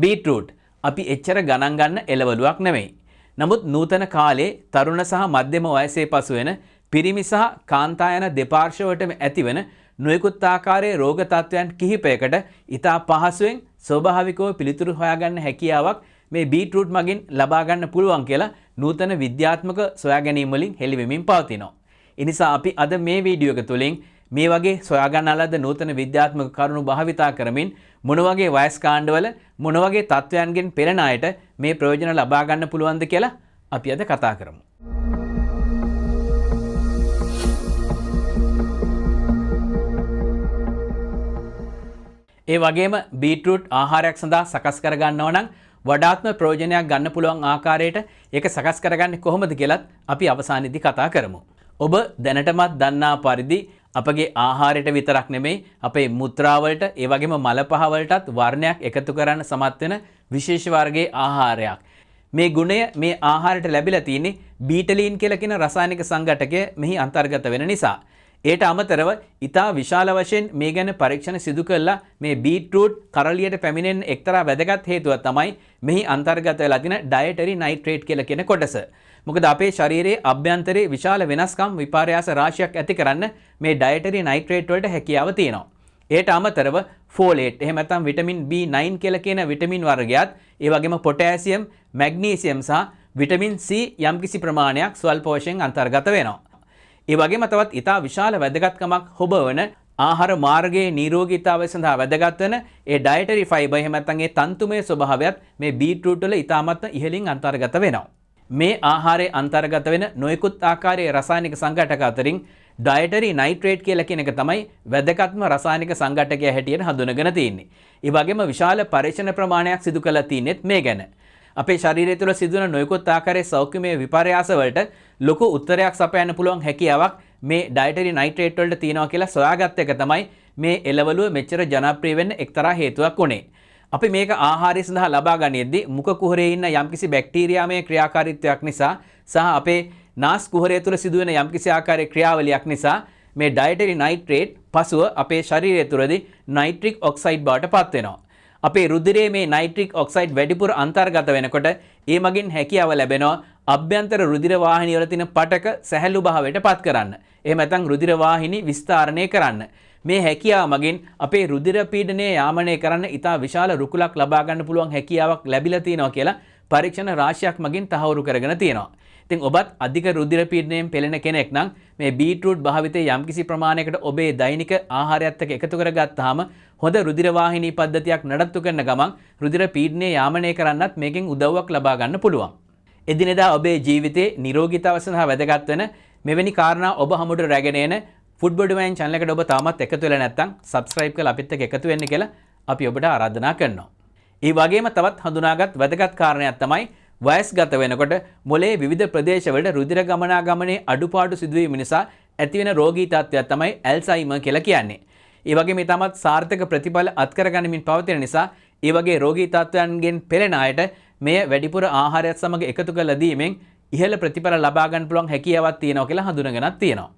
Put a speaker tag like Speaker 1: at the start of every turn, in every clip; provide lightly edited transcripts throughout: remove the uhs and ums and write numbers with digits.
Speaker 1: Beetroot අපි එච්චර ගණන් ගන්න එළවලුවක් නෙමෙයි. නමුත් නූතන කාලේ තරුණ සහ මධ්‍යම වයසේ පසු වෙන පිරිමි සහ කාන්තා යන දෙපාර්ශ්වයටම ඇතිවන නොයෙකුත් ආකාරයේ රෝග තත්ත්වයන් කිහිපයකට ඉතා පහසුවෙන් ස්වභාවිකව පිළිතුරු හොයාගන්න හැකියාවක් මේ බීට්රූට් මගින් ලබා ගන්න පුළුවන් කියලා නූතන විද්‍යාත්මක සොයා ගැනීම් වලින් හෙළිවෙමින් පවතිනවා. ඒ නිසා අපි අද මේ වීඩියෝ එක තුලින් මේ වගේ සොයාගන්න ලද නූතන විද්‍යාත්මක කරුණු භාවිතා කරමින් මොන වගේ වයස් කාණ්ඩවල මොන වගේ තත්ත්වයන්ගෙන් පෙළෙන අයට මේ ප්‍රයෝජන ලබා ගන්න පුළුවන්ද කියලා අපි අද කතා කරමු. ඒ වගේම බීට්රූට් ආහාරයක් සඳහා සකස් කර ගන්නව නම් වඩාත්ම ප්‍රයෝජනයක් ගන්න පුළුවන් ආකාරයට ඒක සකස් කරගන්නේ කොහොමද කියලාත් අපි අවසානයේදී කතා කරමු. ඔබ දැනටමත් දන්නා පරිදි අපගේ ආහාරයට විතරක් නෙමෙයි අපේ මුත්‍රාවලට ඒ වගේම මල පහ වලටත් වර්ණයක් එකතු කරන්න සමත් වෙන විශේෂ වර්ගයේ ආහාරයක්. මේ ගුණය මේ ආහාරයට ලැබිලා තියෙන්නේ බීටලීන් කියලා කියන රසායනික සංඝටකය මෙහි අන්තර්ගත වෙන නිසා. ඒට අමතරව ඉතා විශාල වශයෙන් මේ ගැන පරීක්ෂණ සිදු කළා මේ බීට්රූට් කරලියට පැමිණෙන එක්තරා වැදගත් හේතුවක් තමයි මෙහි අන්තර්ගත වෙලා තියෙන ඩයටරි නයිට්‍රේට් කියලා කියන කොටස. මොකද අපේ ශරීරයේ අභ්‍යන්තරයේ විශාල වෙනස්කම් විපර්යාස රාශියක් ඇති කරන්න මේ ඩයටරි නයිට්‍රේට් වලට හැකියාව තියෙනවා. ඒට අමතරව ෆෝලේට් එහෙම නැත්නම් විටමින් B9 කියලා කියන විටමින් වර්ගයත් ඒ වගේම පොටෑසියම්, මැග්නීසියම් සහ විටමින් C යම්කිසි ප්‍රමාණයක් ස්වල්ප වශයෙන් අන්තර්ගත වෙනවා. ඒ වගේම තවත් ඉතා විශාල වැදගත්කමක් හොබවන ආහාර මාර්ගයේ නිරෝගීතාවය සඳහා වැදගත් වෙන ඒ ඩයටරි ෆයිබර් එහෙම නැත්නම් ඒ තන්තුමය ස්වභාවයත් මේ බීට්රූට් වල ඉතාමත් ඉහළින් අන්තර්ගත වෙනවා. මේ ආහාරයේ අන්තර්ගත වෙන නොයෙකුත් ආකාරයේ රසායනික සංඝටක අතරින් ඩයටරි නයිට්‍රේට් කියලා කියන එක තමයි වැදගත්ම රසායනික සංඝටකය හැටියට හඳුනගෙන තියෙන්නේ. ඒ වගේම විශාල පරීක්ෂණ ප්‍රමාණයක් සිදු කළා තියෙනෙත් මේ ගැන. අපේ ශරීරය තුළ සිදුවන නොයෙකුත් ආකාරයේ සෞඛ්‍යමය විපර්යාස වලට ලොකු උත්තරයක් සපයන්න පුළුවන් හැකියාවක් මේ ඩයටරි නයිට්‍රේට් වලට තියෙනවා කියලා සොයාගත්ත එක තමයි මේ එළවලුව මෙච්චර ජනප්‍රිය වෙන්න එක්තරා හේතුවක් උනේ. අපි මේක ආහාරය සඳහා ලබා ගනිද්දී මුඛ කුහරයේ ඉන්න යම්කිසි බැක්ටීරියාමය ක්‍රියාකාරීත්වයක් නිසා සහ අපේ නාස් කුහරය තුළ සිදුවෙන යම්කිසි ආකාරයේ ක්‍රියාවලියක් නිසා මේ ඩයටරි නයිට්‍රේට් පසුව අපේ ශරීරය තුළදී නයිට්‍රික් ඔක්සයිඩ් බවට පත් වෙනවා. අපේ රුධිරයේ මේ නයිට්‍රික් ඔක්සයිඩ් වැඩිපුර අන්තර්ගත වෙනකොට ඒ මගින් හැකියාව ලැබෙනවා අභ්‍යන්තර රුධිර ዋහිනිය වල තියෙන පටක සැහැල්ලු භාවයට පත් කරන්න. එහෙම නැත්නම් රුධිර වාහිනී විස්තරණය කරන්න. මේ හැකියාව මගින් අපේ රුධිර පීඩනය යාමනය කරන්න ඉතා විශාල රුකුලක් ලබා ගන්න පුළුවන් හැකියාවක් ලැබිලා තියෙනවා කියලා පරීක්ෂණ රාශියක් මගින් තහවුරු කරගෙන තියෙනවා. ඉතින් ඔබත් අධික රුධිර පීඩනයෙන් පෙළෙන කෙනෙක් නම් මේ බීට්රූට් භාවිතයේ යම්කිසි ප්‍රමාණයකට ඔබේ දෛනික ආහාරයත් එක්ක එකතු කරගත්තාම හොඳ රුධිර වාහිනී පද්ධතියක් නඩත්තු කරන ගමන් රුධිර පීඩනය යාමනය කරන්නත් මේකෙන් උදව්වක් ලබා ගන්න පුළුවන්. එදිනෙදා ඔබේ ජීවිතයේ නිරෝගීතාව සඳහා වැදගත් වෙන මෙවැනි කාරණා ඔබ හමුවට රැගෙන එන ෆුඩ් බොඩි මෑන් channel එකට ඔබ තාමත් එකතු වෙලා නැත්නම් subscribe කරලා අපිත් එක්ක එකතු වෙන්න කියලා අපි ඔබට ආරාධනා කරනවා. ඒ වගේම තවත් හඳුනාගත් වැදගත් කාරණයක් තමයි වයස්ගත වෙනකොට මොළයේ විවිධ ප්‍රදේශවල රුධිර ගමනාගමනයේ අඩුපාඩු සිදුවීම නිසා ඇතිවෙන රෝගී තත්ත්වයක් තමයි ඇල්සයිමර් කියලා කියන්නේ. ඒ වගේම ඊටමත් සාර්ථක ප්‍රතිඵල අත්කර ගනිමින් පවතින නිසා ඒ වගේ රෝගී තත්ත්වයන්ගෙන් පෙළෙන අයට මෙය වැඩිපුර ආහාරයත් සමග එකතු කරලා දීමෙන් ඉහළ ප්‍රතිඵල ලබා ගන්න පුළුවන් හැකියාවක් තියෙනවා කියලා හඳුනගෙනත් තියෙනවා.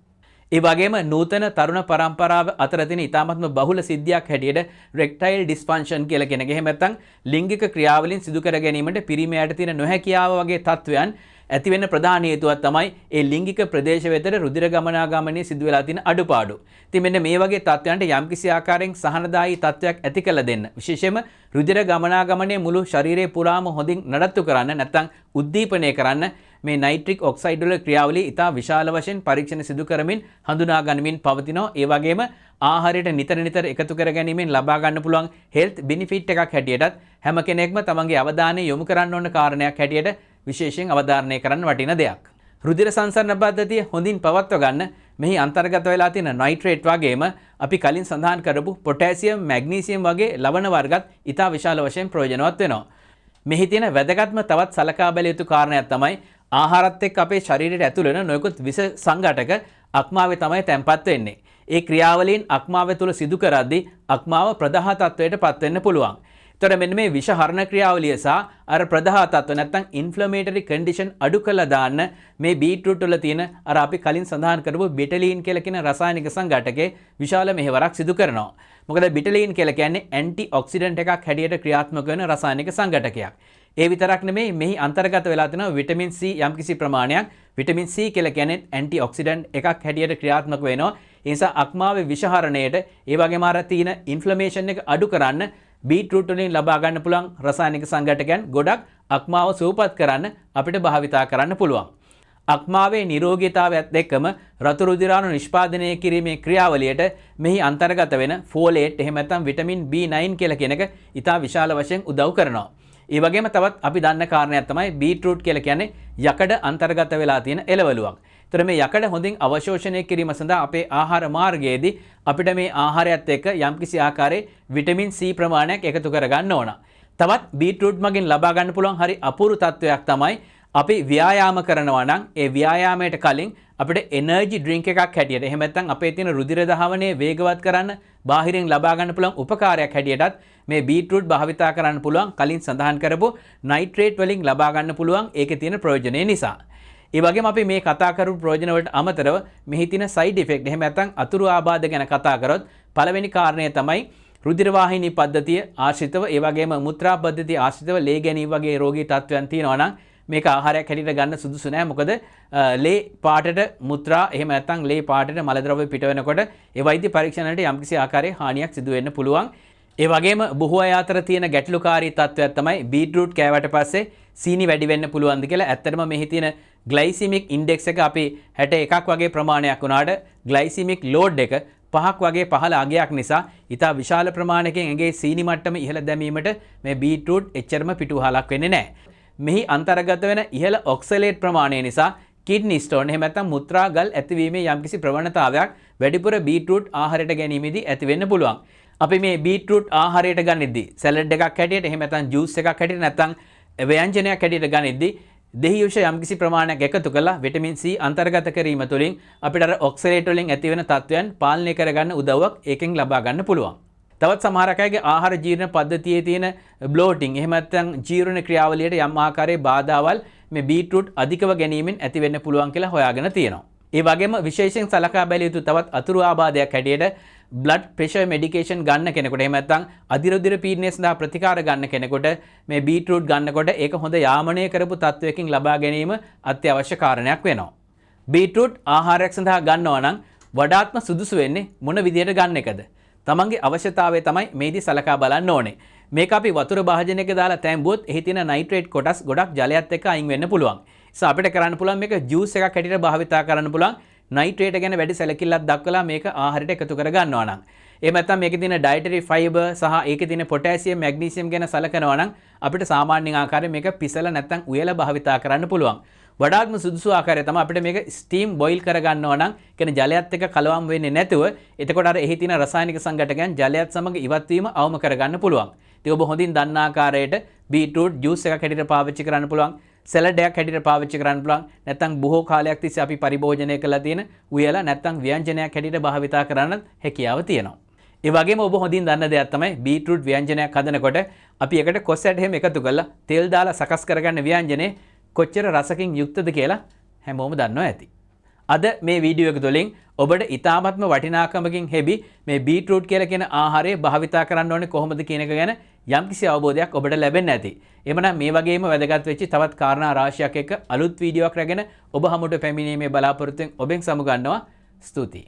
Speaker 1: ඒ වගේම නූතන තරුණ පරම්පරාව අතර තියෙන ඉතාමත්ම බහුල සිද්ධියක් හැටියට රෙක්ටයිල් ඩිස්ෆන්ක්ෂන් කියලා කියන එක. එහෙම නැත්නම් ලිංගික ක්‍රියාවලින් සිදු කර ගැනීමට පිරිමියාට තියෙන නොහැකියාව වගේ තත්ත්වයන් ඇති වෙන්න ප්‍රධාන හේතුවක් තමයි ඒ ලිංගික ප්‍රදේශ වෙතට රුධිර ගමනාගමනයේ සිදු වෙලා තියෙන අඩුපාඩු. ඉතින් මෙන්න මේ වගේ තත්ත්වයන්ට යම්කිසි ආකාරයෙන් සහනදායී තත්ත්වයක් ඇති කළ දෙන්න. විශේෂයෙන්ම රුධිර ගමනාගමනයේ මුළු ශරීරය පුරාම හොඳින් නඩත්තු කරන්න නැත්නම් උද්දීපනය කරන්න මේ නයිට්‍රික් ඔක්සයිඩ් වල ක්‍රියාවලිය ඉතා විශාල වශයෙන් පරීක්ෂණ සිදු කරමින් හඳුනා ගනිමින් පවතිනවා. ඒ වගේම ආහාරයට නිතර එකතු කර ගැනීමෙන් ලබා ගන්න පුළුවන් හෙල්ත් බෙනිෆිට් එකක් හැටියටත් හැම කෙනෙක්ම තමන්ගේ අවධානය යොමු කරන්න ඕන කාරණයක් හැටියට විශේෂයෙන් අවධාරණය කරන්න වටින දෙයක්. රුධිර සංසරණ පද්ධතිය හොඳින් පවත්ව ගන්න මෙහි අන්තර්ගත වෙලා තියෙන නයිට්‍රේට් වගේම අපි කලින් සඳහන් කරපු පොටෑසියම්, මැග්නීසියම් වගේ ලවණ වර්ගත් ඉතා විශාල වශයෙන් ප්‍රයෝජනවත් වෙනවා. මෙහි තියෙන වැදගත්ම තවත් සලකා බැලිය යුතු කාරණයක් තමයි ආහාරත් එක්ක අපේ ශරීරයට ඇතුළු වෙන නොයෙකුත් විස සංඝටක අක්මාවේ තමයි තැන්පත් වෙන්නේ. ඒ ක්‍රියාවලින් අක්මාව තුළ සිදු කරද්දී අක්මාව ප්‍රදාහ තත්වයට පත් වෙන්න පුළුවන්. තොර මෙන්න මේ විෂ හරණ ක්‍රියාවලිය සහ අර ප්‍රදාහ තත්ත්ව නැත්නම් ඉන්ෆ්ලමේටරි කන්ඩිෂන් අඩු කළා දාන්න මේ බීට්‍රූට් වල තියෙන අර අපි කලින් සඳහන් කරපු බෙටලීන් කියලා කියන රසායනික සංඝටකයේ විශාල මෙහෙවරක් සිදු කරනවා. මොකද බෙටලීන් කියලා කියන්නේ ඇන්ටි ඔක්සිඩන්ට් එකක් හැටියට ක්‍රියාත්මක වෙන රසායනික සංඝටකයක්. ඒ විතරක් නෙමෙයි මෙහි අන්තර්ගත වෙලා තියෙනවා විටමින් C යම්කිසි ප්‍රමාණයක්. විටමින් C කියලා කියන්නේ ඇන්ටි ඔක්සිඩන්ට් එකක් හැටියට ක්‍රියාත්මක වෙනවා. ඒ නිසා අක්මාවේ විෂ හරණයට ඒ වගේම අර තියෙන ඉන්ෆ්ලමේෂන් එක අඩු කරන්න බීට්‍රූට් වලින් ලබා ගන්න පුළුවන් රසායනික සංඝටකයන් ගොඩක් අක්මාව සුවපත් කරන්න අපිට භාවිතා කරන්න පුළුවන්. අක්මාවේ නිරෝගීතාවයත් එක්කම රතු රුධිරාණු නිෂ්පාදනය කිරීමේ ක්‍රියාවලියට මෙහි අන්තර්ගත වෙන ෆෝලේට් එහෙම නැත්නම් විටමින් B9 කියලා කියන එක ඉතා විශාල වශයෙන් උදව් කරනවා. ඒ වගේම තවත් අපි දන්න කාරණයක් තමයි බීට්‍රූට් කියලා කියන්නේ යකඩ අන්තර්ගත වෙලා තියෙන එළවලුවක්. ඒතර මේ යකඩ හොඳින් අවශෝෂණය කිරීම සඳහා අපේ ආහාර මාර්ගයේදී අපිට මේ ආහාරයත් එක්ක යම්කිසි ආකාරයේ විටමින් C ප්‍රමාණයක් එකතු කරගන්න ඕන. තවත් බීට්‍රූට් මගින් ලබා ගන්න පුළුවන් හරි අපූර්ව තත්වයක් තමයි අපි ව්‍යායාම කරනවා නම් ඒ ව්‍යායාමයට කලින් අපිට එනර්ජි ඩ්‍රින්ක් එකක් හැටියට එහෙම නැත්නම් අපේ තියෙන රුධිර දහවණය වේගවත් කරන්න බාහිරින් ලබා ගන්න පුළුවන් උපකාරයක් හැටියටත් මේ බීට්‍රූට් භාවිතා කරන්න පුළුවන් කලින් සඳහන් කරපු නයිට්‍රේට් වලින් ලබා ගන්න පුළුවන් ඒකේ තියෙන ප්‍රයෝජනේ නිසා. ඒ වගේම අපි මේ කතා කරපු ප්‍රයෝජන වලට අමතරව මෙහි තියෙන සයිඩ් ඉෆෙක්ට් එහෙම නැත්නම් අතුරු ආබාධ ගැන කතා කරොත් පළවෙනි කාරණය තමයි රුධිර වාහිනී පද්ධතිය ආශ්‍රිතව ඒ වගේම මුත්‍රා පද්ධතිය ආශ්‍රිතව ලේ ගැනීම වගේ රෝගී තත්ත්වයන් තියෙනවා නම් මේක ආහාරයක් හැටියට ගන්න සුදුසු නෑ. මොකද ලේ පාටට මුත්‍රා එහෙම නැත්නම් ලේ පාටට මල ද්‍රව්‍ය පිට වෙනකොට ඒ වෛද්‍ය පරීක්ෂණවලට යම්කිසි ආකාරයේ හානියක් සිදු වෙන්න පුළුවන්. ඒ වගේම බොහෝ අය අතර තියෙන ගැටලුකාරී තත්ත්වයක් තමයි බීට්‍රූට් කෑවට පස්සේ සීනි වැඩි වෙන්න පුළුවන්ද කියලා. ඇත්තටම මෙහි තියෙන ග්ලයිසිමික් ඉන්ඩෙක්ස් එක අපි 61ක් වගේ ප්‍රමාණයක් වුණාට ග්ලයිසිමික් ලෝඩ් එක 5ක් වගේ පහළ අගයක් නිසා ඉතා විශාල ප්‍රමාණයකින් ඇඟේ සීනි මට්ටම ඉහළ දැමීමට මේ බීට්‍රූට් එච්චරම පිටුවහලක් වෙන්නේ නැහැ. මෙහි අන්තර්ගත වෙන ඉහළ ඔක්සලේට් ප්‍රමාණය නිසා කිඩ්නි ස්ටෝන් එහෙම නැත්නම් මුත්‍රා ගල් ඇතිවීමේ යම්කිසි ප්‍රවණතාවයක් වැඩිපුර බීට්‍රූට් ආහාරයට ගැනීමේදී ඇති වෙන්න පුළුවන්. අපි මේ බීට්‍රූට් ආහාරයට ගනිද්දී සැලඩ් එකක් හැටියට එහෙම නැත්නම් ජූස් එකක් හැටියට නැත්නම් ව්‍යංජනයක් හැටියට ගනිද්දී දෙහියුෂ යම්කිසි ප්‍රමාණයක් එකතු කරලා විටමින් C අන්තර්ගත කිරීම තුළින් අපිට අර ඔක්සලේට් වලින් ඇතිවෙන තත්ත්වයන් පාලනය කරගන්න උදව්වක් ඒකෙන් ලබා ගන්න පුළුවන්. තවත් සමහර අයගේ ආහාර ජීර්ණ පද්ධතියේ තියෙන බ්ලෝටිං එහෙම නැත්නම් ජීර්ණ ක්‍රියාවලියට යම් ආකාරයේ බාධාවල් මේ බීට්‍රූට් අධිකව ගැනීමෙන් ඇති වෙන්න පුළුවන් කියලා හොයාගෙන තියෙනවා. ඒ වගේම විශේෂයෙන් සලකා බැලිය යුතු තවත් අතුරු ආබාධයක් හැටියට බ්ලඩ් ප්‍රෙෂර් මෙඩිකේෂන් ගන්න කෙනෙකුට එහෙම නැත්නම් අධිරුධිර පීඩනය සඳහා ප්‍රතිකාර ගන්න කෙනෙකුට මේ බීට්‍රූට් ගන්නකොට ඒක හොඳ යාමනය කරපු තත්වයකින් ලබා ගැනීම අත්‍යවශ්‍ය කාරණයක් වෙනවා. බීට්‍රූට් ආහාරයක් සඳහා ගන්නවා නම් වඩාත්ම සුදුසු වෙන්නේ මොන විදියට ගන්න එකද? තමන්ගේ අවශ්‍යතාවය තමයි මේදී සලකා බලන්න ඕනේ. මේක අපි වතුර භාජනයක දාලා තැම්බුවොත් එහි තියෙන නයිට්‍රේට් කොටස් ගොඩක් ජලයත් එක්ක අයින් වෙන්න පුළුවන්. ඒ නිසා අපිට කරන්න පුළුවන් මේක ජූස් එකක් හැටියට භාවිතා කරන්න පුළුවන්. නයිට්‍රේට් ගැන වැඩි සැලකිල්ලක් දක්වලා මේක ආහාරයට එකතු කර ගන්නවා නම්. එහෙම නැත්නම් මේකේ තියෙන ඩයටරි ෆයිබර් සහ ඒකේ තියෙන පොටෑසියම් මැග්නීසියම් ගැන සලකනවා නම් අපිට සාමාන්‍ය ආකාරයෙන් මේක පිසලා නැත්නම් උයලා භාවිතා කරන්න පුළුවන්. වඩාත්ම සුදුසු ආකාරය තමයි අපිට මේක ස්ටීම් බොයිල් කර ගන්නවා නම් කියන්නේ ජලයත් එක්ක කලවම් වෙන්නේ නැතුව එතකොට අර එහි තියෙන රසායනික සංඝටකයන් ජලයත් සමග ඉවත් වීම අවම කර ගන්න පුළුවන්. ඉතින් ඔබ හොඳින් දන්න ආකාරයට බීට්‍රූට් ජූස් එකක් හැටියට පාවිච්චි කරන්න පුළුවන්. සැලඩ් එකක් හැටියට පාවිච්චි කරන්න පුළුවන්. නැත්නම් බොහෝ කාලයක් තිස්සේ අපි පරිභෝජනය කරලා තියෙන උයලා නැත්නම් ව්‍යංජනයක් හැටියට භාවිතා කරන්න හැකියාව තියෙනවා. ඒ වගේම ඔබ හොඳින් දන්න දෙයක් තමයි බීට්‍රූට් ව්‍යංජනයක් හදනකොට අපි එකට කොස් ඇට එහෙම එකතු කරලා තෙල් දාලා සකස් කරගන්න ව්‍යංජනේ කොච්චර රසකින් යුක්තද කියලා හැමෝම දන්නවා ඇති. අද මේ වීඩියෝ එක තුළින් ඔබට ඉතාමත්ම වටිනාකමකින් හෙබි මේ බීට්‍රූට් කියලා කියන ආහාරය භාවිතා කරන්න ඕනේ කොහොමද කියන එක ගැන යම්කිසි අවබෝධයක් ඔබට ලැබෙන්න ඇති. එhmenan මේ වගේම වැදගත් වෙච්ච තවත් කාරණා රාශියක් එක්ක අලුත් වීඩියෝවක් රැගෙන ඔබ හමුවට පැමිණීමේ බලාපොරොත්තුෙන් ඔබෙන් සමුගන්නවා. ස්තුතියි.